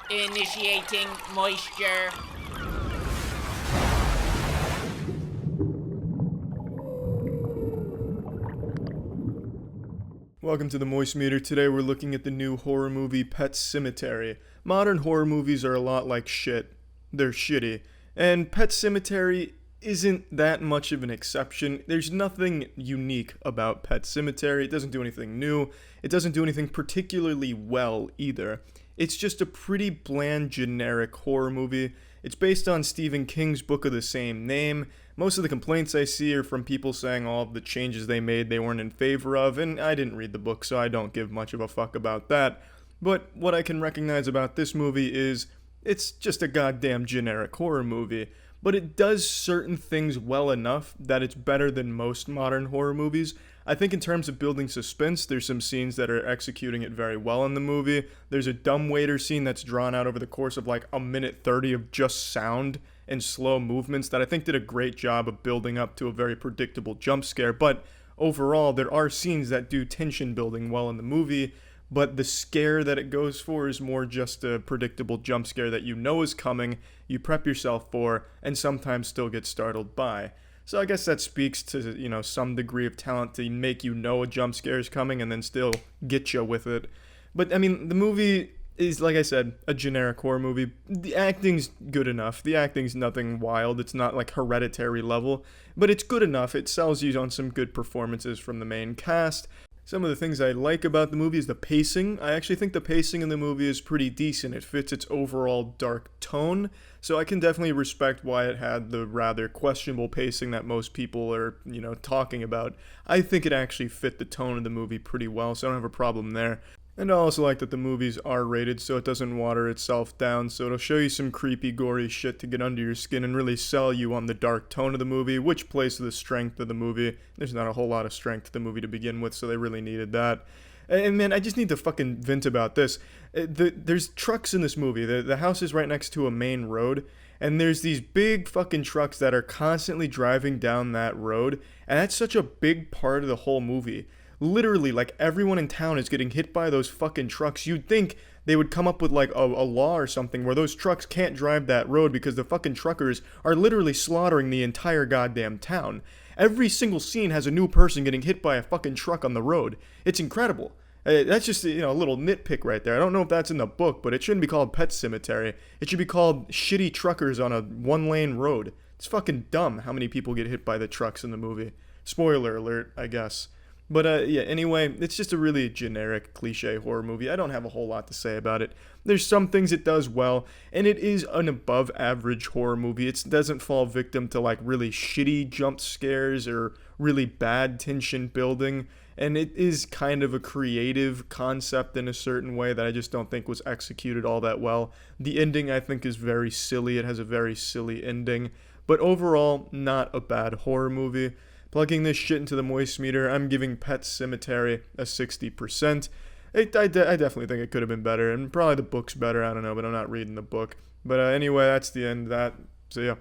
Initiating moisture. Welcome to the Moist Meter. Today we're looking at the new horror movie Pet Sematary. Modern horror movies are a lot like shit. They're shitty. And Pet Sematary isn't that much of an exception. There's nothing unique about Pet Sematary. It doesn't do anything new. It doesn't do anything particularly well either. It's just a pretty bland, generic horror movie. It's based on Stephen King's book of the same name. Most of the complaints I see are from people saying all of the changes they made they weren't in favor of, and I didn't read the book, so I don't give much of a fuck about that. But what I can recognize about this movie is it's just a goddamn generic horror movie. But it does certain things well enough that it's better than most modern horror movies. I think in terms of building suspense, there's some scenes that are executing it very well in the movie. There's a dumbwaiter scene that's drawn out over the course of like a minute 30 of just sound and slow movements that I think did a great job of building up to a very predictable jump scare. But overall, there are scenes that do tension building well in the movie, but the scare that it goes for is more just a predictable jump scare that you know is coming, you prep yourself for, and sometimes still get startled by. So I guess that speaks to, some degree of talent to make you know a jump scare is coming and then still get you with it. But, I mean, the movie is, like I said, a generic horror movie. The acting's good enough. The acting's nothing wild. It's not like Hereditary level, but it's good enough. It sells you on some good performances from the main cast. Some of the things I like about the movie is the pacing. I actually think the pacing in the movie is pretty decent. It fits its overall dark tone, so I can definitely respect why it had the rather questionable pacing that most people are, talking about. I think it actually fit the tone of the movie pretty well, so I don't have a problem there. And I also like that the movie's R-rated, so it doesn't water itself down, so it'll show you some creepy, gory shit to get under your skin and really sell you on the dark tone of the movie, which plays to the strength of the movie. There's not a whole lot of strength to the movie to begin with, so they really needed that. And man, I just need to fucking vent about this. There's trucks in this movie. The house is right next to a main road, and there's these big fucking trucks that are constantly driving down that road, and that's such a big part of the whole movie. Literally, like, everyone in town is getting hit by those fucking trucks. You'd think they would come up with, like, a law or something where those trucks can't drive that road because the fucking truckers are literally slaughtering the entire goddamn town. Every single scene has a new person getting hit by a fucking truck on the road. It's incredible. That's just, a little nitpick right there. I don't know if that's in the book, but it shouldn't be called Pet Sematary. It should be called Shitty Truckers on a one-lane road. It's fucking dumb how many people get hit by the trucks in the movie. Spoiler alert, I guess. But anyway, it's just a really generic, cliche horror movie. I don't have a whole lot to say about it. There's some things it does well, and it is an above-average horror movie. It doesn't fall victim to, like, really shitty jump scares or really bad tension building, and it is kind of a creative concept in a certain way that I just don't think was executed all that well. The ending, I think, is very silly. It has a very silly ending, but overall, not a bad horror movie. Plugging this shit into the Moist Meter, I'm giving Pet Sematary a 60%. I definitely think it could have been better, and probably the book's better, I don't know, but I'm not reading the book. But anyway, that's the end of that. See ya.